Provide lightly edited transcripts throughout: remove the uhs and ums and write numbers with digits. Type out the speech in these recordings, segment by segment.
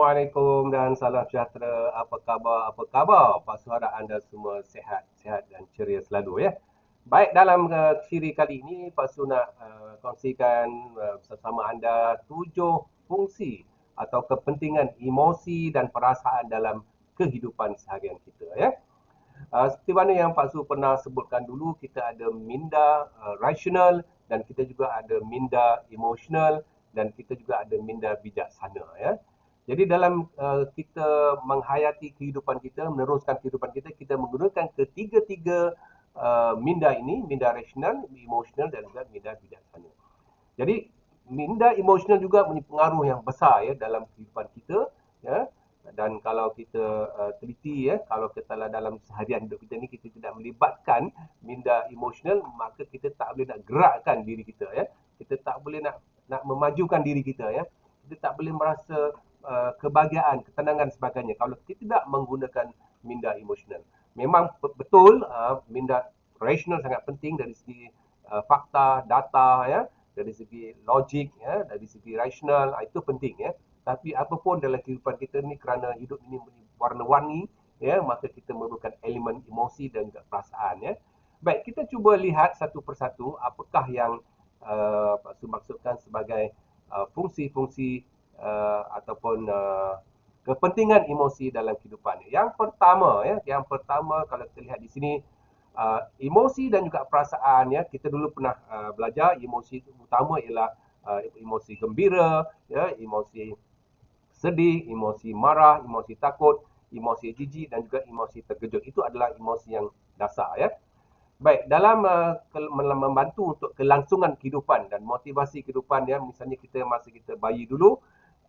Assalamualaikum dan salam sejahtera. Apa khabar? Apa khabar? Pak Suhara, anda semua sihat dan ceria selalu ya. Baik, dalam siri kali ini Pak Su nak kongsikan bersama anda 7 fungsi atau kepentingan emosi dan perasaan dalam kehidupan seharian kita ya. Seperti mana yang Pak Su pernah sebutkan dulu, kita ada minda rasional dan kita juga ada minda emosional dan kita juga ada minda bijaksana ya. Jadi dalam kita menghayati kehidupan kita, meneruskan kehidupan kita, kita menggunakan ketiga-tiga minda ini, minda rasional, emosional dan juga minda bijaksana. Jadi minda emosional juga punya pengaruh yang besar ya dalam kehidupan kita ya. Dan kalau kita teliti ya, kalau kita dalam seharian hidup kita ni kita tidak melibatkan minda emosional, maka kita tak boleh nak gerakkan diri kita ya. Kita tak boleh nak memajukan diri kita ya. Kita tak boleh merasa kebahagiaan, ketenangan sebagainya kalau kita tidak menggunakan minda emosional. Memang betul minda rasional sangat penting dari segi fakta, data ya, dari segi logik ya, dari segi rasional itu penting ya. Tapi apapun dalam kehidupan kita ni, kerana hidup ini warna-warni ya, maka kita memerlukan elemen emosi dan juga perasaan ya. Baik, kita cuba lihat satu persatu apakah yang Pak Su maksudkan sebagai fungsi-fungsi ataupun kepentingan emosi dalam kehidupan. Yang pertama kalau kita lihat di sini emosi dan juga perasaan ya, kita dulu pernah belajar emosi utama ialah emosi gembira ya, emosi sedih, emosi marah, emosi takut, emosi jijik dan juga emosi terkejut. Itu adalah emosi yang dasar ya. Baik, dalam membantu untuk kelangsungan kehidupan dan motivasi kehidupan ya, misalnya masa kita bayi dulu,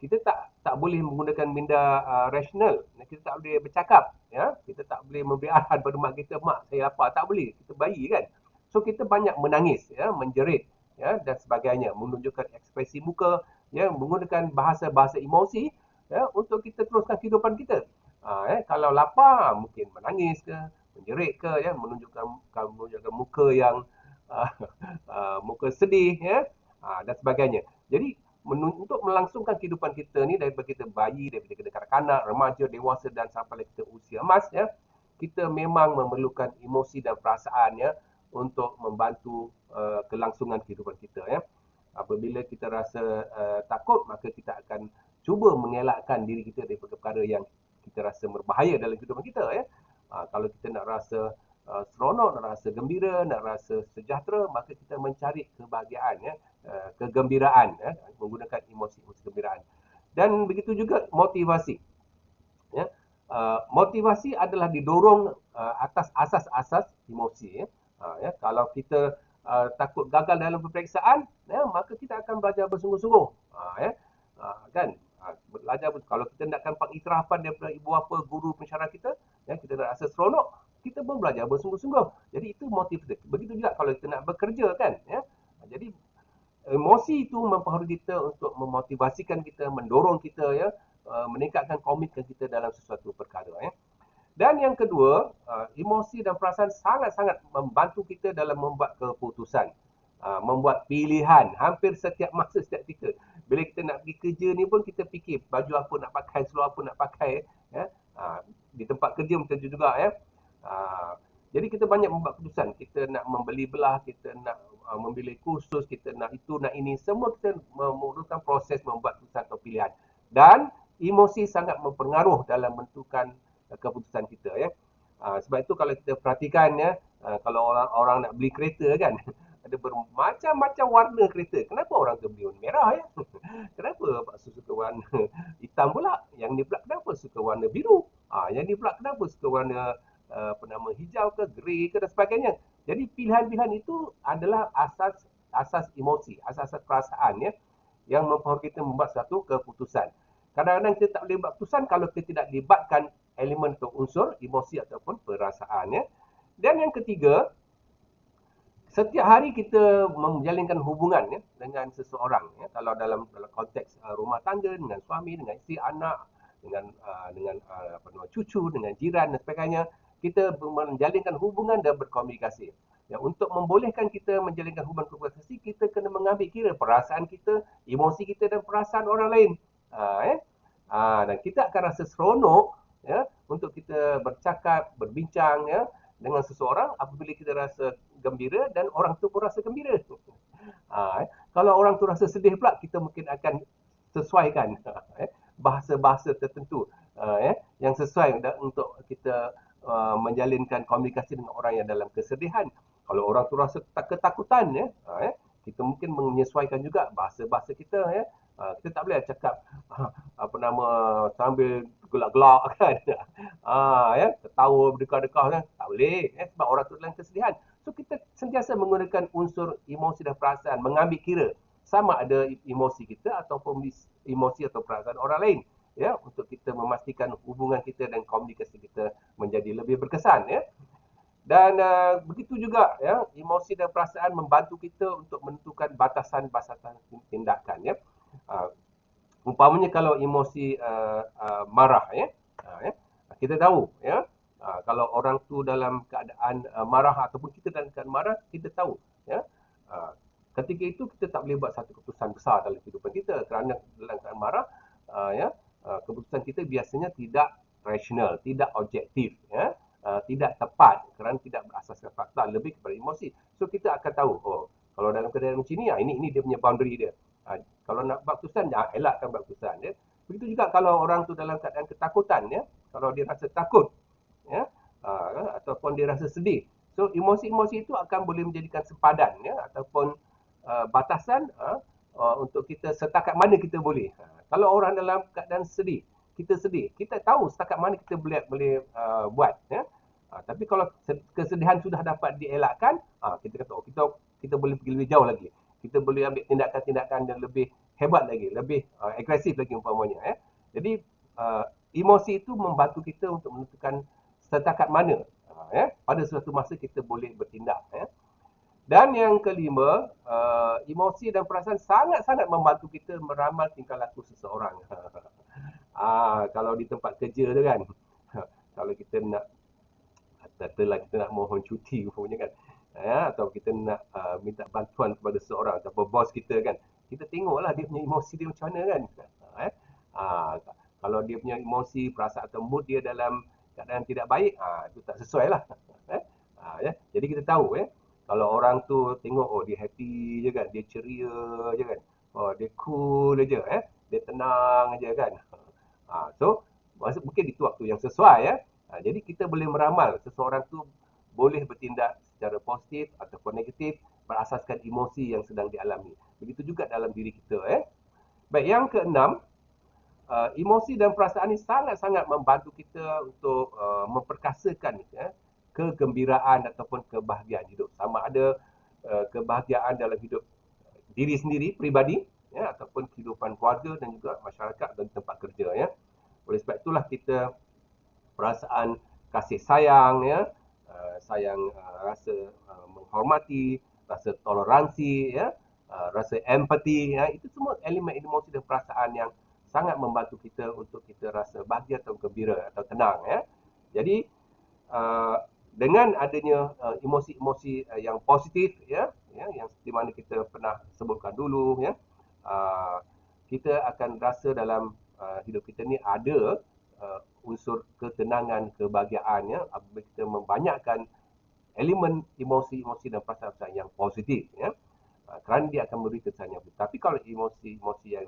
kita tak boleh menggunakan minda rasional. Kita tak boleh bercakap ya, kita tak boleh memberi arahan pada mak kita, mak saya lapar, tak boleh. Kita bayi kan. So kita banyak menangis ya, menjerit ya dan sebagainya, menunjukkan ekspresi muka ya, menggunakan bahasa-bahasa emosi ya untuk kita teruskan kehidupan kita. Kalau lapar mungkin menangis ke, menjerit ke ya, menunjukkan muka yang uh, muka sedih ya dan sebagainya. Jadi untuk melangsungkan kehidupan kita ni, daripada kita bayi, daripada kita kanak-kanak, remaja, dewasa dan sampai kita usia emas ya, kita memang memerlukan emosi dan perasaan ya untuk membantu kelangsungan kehidupan kita ya. Apabila kita rasa takut, maka kita akan cuba mengelakkan diri kita daripada perkara yang kita rasa berbahaya dalam kehidupan kita ya. Kalau kita nak rasa seronok, nak rasa gembira, nak rasa sejahtera, maka kita mencari kebahagiaan ya, kegembiraan ya, menggunakan emosi-emosi kegembiraan. Dan begitu juga motivasi ya. Motivasi adalah didorong atas asas-asas emosi ya. Kalau kita takut gagal dalam peperiksaan ya, maka kita akan belajar bersungguh-sungguh ya. Kan belajar, kalau kita nakkan pengiktirafan daripada ibu bapa, guru, pensyarah kita ya, kita nak rasa seronok, kita pun belajar bersungguh-sungguh. Jadi itu motivasi. Begitu juga kalau kita nak bekerja kan ya. Jadi emosi itu mempengaruhi kita untuk memotivasikan kita, mendorong kita ya, meningkatkan komitmen kita dalam sesuatu perkara ya. Dan yang kedua, emosi dan perasaan sangat-sangat membantu kita dalam membuat keputusan, membuat pilihan hampir setiap masa, setiap kita. Bila kita nak pergi kerja ni pun kita fikir baju apa nak pakai, seluar apa nak pakai ya. Di tempat kerja macam tu juga ya. Jadi kita banyak membuat keputusan, kita nak membeli belah, kita nak memilih kursus, kita nak itu, nak ini, semua kita memerlukan proses membuat keputusan atau pilihan. Dan emosi sangat mempengaruhi dalam menentukan keputusan kita ya. Sebab itu kalau kita perhatikan ya, kalau orang nak beli kereta kan, ada bermacam-macam warna kereta. Kenapa orang tu beli warna merah ya? Kenapa Pak Su suka warna hitam pula? Yang ni pula kenapa suka warna biru? Yang ni pula kenapa suka warna hijau ke, grey ke dan sebagainya. Jadi pilihan-pilihan itu adalah asas emosi, asas perasaan ya, yang mempengaruhi kita membuat satu keputusan. Kadang-kadang kita tak boleh buat keputusan kalau kita tidak libatkan elemen atau unsur emosi ataupun perasaan ya. Dan yang ketiga, setiap hari kita menjalinkan hubungan ya dengan seseorang ya. Kalau dalam konteks rumah tangga, dengan suami, dengan isteri, anak, dengan cucu, dengan jiran dan sebagainya, kita menjalinkan hubungan dan berkomunikasi. Ya, untuk membolehkan kita menjalinkan hubungan komunikasi, kita kena mengambil kira perasaan kita, emosi kita dan perasaan orang lain. Dan kita akan rasa seronok ya untuk kita bercakap, berbincang ya dengan seseorang apabila kita rasa gembira dan orang tu pun rasa gembira. Kalau orang tu rasa sedih pula, kita mungkin akan sesuaikan bahasa-bahasa tertentu yang sesuai untuk kita menjalinkan komunikasi dengan orang yang dalam kesedihan. Kalau orang tu rasa ketakutan kita mungkin menyesuaikan juga bahasa-bahasa kita kita tak boleh cakap apa nama sambil gelak-gelak kan. Ketawa berdekah-dekah kan. Tak boleh sebab orang tu dalam kesedihan. So kita sentiasa menggunakan unsur emosi dan perasaan, mengambil kira sama ada emosi kita ataupun emosi atau perasaan orang lain untuk kita memastikan hubungan kita dan komunikasi kita menjadi lebih berkesan dan begitu juga emosi dan perasaan membantu kita untuk menentukan batasan-batasan tindakan umpamanya kalau emosi marah kita tahu kalau orang tu dalam keadaan marah ataupun kita dalam keadaan marah, kita tahu uh, ketika itu kita tak boleh buat satu keputusan besar dalam kehidupan kita kerana dalam keadaan marah keputusan kita biasanya tidak rasional, tidak objektif tidak tepat kerana tidak berasaskan fakta, lebih kepada emosi. So kita akan tahu kalau dalam keadaan macam ni ini dia punya boundary dia. Kalau nak buat keputusan elakkan buat keputusan begitu juga kalau orang tu dalam keadaan ketakutan kalau dia rasa takut ataupun dia rasa sedih. So emosi-emosi itu akan boleh menjadikan sempadan ataupun batasan untuk kita setakat mana kita boleh. Kalau orang dalam keadaan sedih, kita tahu setakat mana kita boleh buat tapi kalau kesedihan sudah dapat dielakkan, kita kata kita boleh pergi lebih jauh lagi. Kita boleh ambil tindakan-tindakan yang lebih hebat lagi, lebih agresif lagi umpamanya Jadi emosi itu membantu kita untuk menentukan setakat mana pada suatu masa kita boleh bertindak Dan yang kelima, emosi dan perasaan sangat-sangat membantu kita meramal tingkah laku seseorang. Kalau di tempat kerja tu kan, kalau kita nak katalah kita nak mohon cuti punya kan, atau kita nak minta bantuan kepada seseorang atau bos kita kan, kita tengoklah dia punya emosi dia macam mana kan. Kalau dia punya emosi, perasaan atau mood dia dalam keadaan tidak baik, itu tak sesuai lah. Jadi kita tahu kalau orang tu tengok dia happy je kan, dia ceria je kan, dia cool je dia tenang je kan. So mungkin itu waktu yang sesuai jadi kita boleh meramal seseorang tu boleh bertindak secara positif ataupun negatif berasaskan emosi yang sedang dialami. Begitu juga dalam diri kita Baik, yang keenam, emosi dan perasaan ini sangat-sangat membantu kita untuk memperkasakan kegembiraan ataupun kebahagiaan hidup. Sama ada kebahagiaan dalam hidup diri sendiri, peribadi, ataupun kehidupan keluarga dan juga masyarakat dan tempat kerja. Oleh sebab itulah kita perasaan kasih sayang, sayang rasa menghormati, rasa toleransi, rasa empati, itu semua elemen emosi dan perasaan yang sangat membantu kita untuk kita rasa bahagia atau gembira atau tenang Jadi dengan adanya emosi-emosi yang positif yang seperti mana kita pernah sebutkan dulu kita akan rasa dalam hidup kita ni ada unsur ketenangan, kebahagiaan apabila kita membanyakkan elemen emosi-emosi dan perasaan yang positif kerana dia akan memberi kesan yang baik. Tapi kalau emosi-emosi yang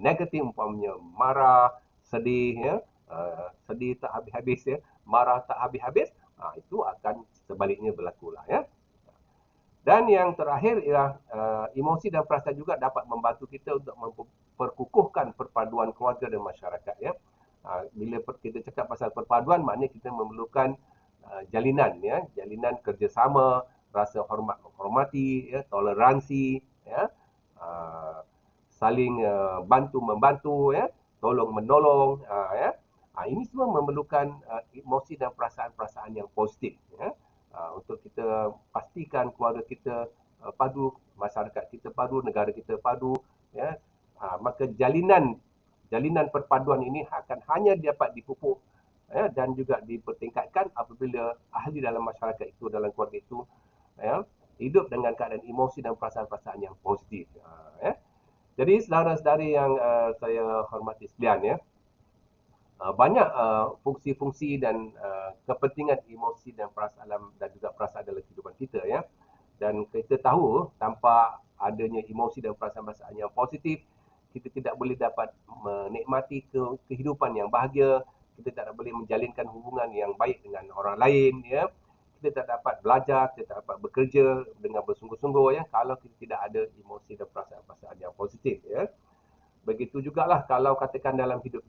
negatif umpamanya marah, sedih sedih tak habis-habis marah tak habis-habis itu akan sebaliknya berlaku lah Dan yang terakhir ialah emosi dan perasaan juga dapat membantu kita untuk memperkukuhkan perpaduan keluarga dan masyarakat Bila kita cakap pasal perpaduan, maknanya kita memerlukan jalinan jalinan kerjasama, rasa hormat menghormati toleransi saling bantu membantu tolong menolong ini semua memerlukan emosi dan perasaan-perasaan yang positif untuk kita pastikan keluarga kita padu, masyarakat kita padu, negara kita padu maka jalinan perpaduan ini akan hanya dapat dipupuk dan juga dipertingkatkan apabila ahli dalam masyarakat itu, dalam keluarga itu hidup dengan keadaan emosi dan perasaan-perasaan yang positif Jadi saudara-saudari yang saya hormati sekalian banyak fungsi-fungsi dan kepentingan emosi dan perasaan dan juga perasaan dalam kehidupan kita ya. Dan kita tahu tanpa adanya emosi dan perasaan-perasaan yang positif, kita tidak boleh dapat menikmati kehidupan yang bahagia, kita tak boleh menjalinkan hubungan yang baik dengan orang lain ya. Kita tak dapat belajar, kita tak dapat bekerja dengan bersungguh-sungguh ya kalau kita tidak ada emosi dan perasaan-perasaan yang positif ya. Begitu jugalah kalau katakan dalam hidup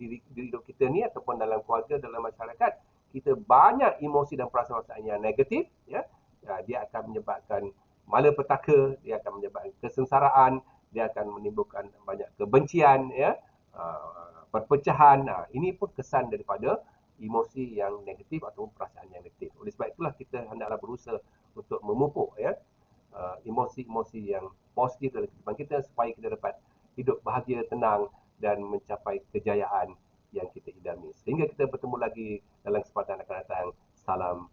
kita ni ataupun dalam keluarga, dalam masyarakat, kita banyak emosi dan perasaan-perasaan yang negatif, ya, dia akan menyebabkan malapetaka, dia akan menyebabkan kesengsaraan, dia akan menimbulkan banyak kebencian, ya, perpecahan. Ini pun kesan daripada emosi yang negatif atau perasaan yang negatif. Oleh sebab itulah kita hendaklah berusaha untuk memupuk ya emosi-emosi yang positif dalam kehidupan kita supaya kita dapat hidup bahagia, tenang dan mencapai kejayaan yang kita idami. Sehingga kita bertemu lagi dalam kesempatan akan datang. Salam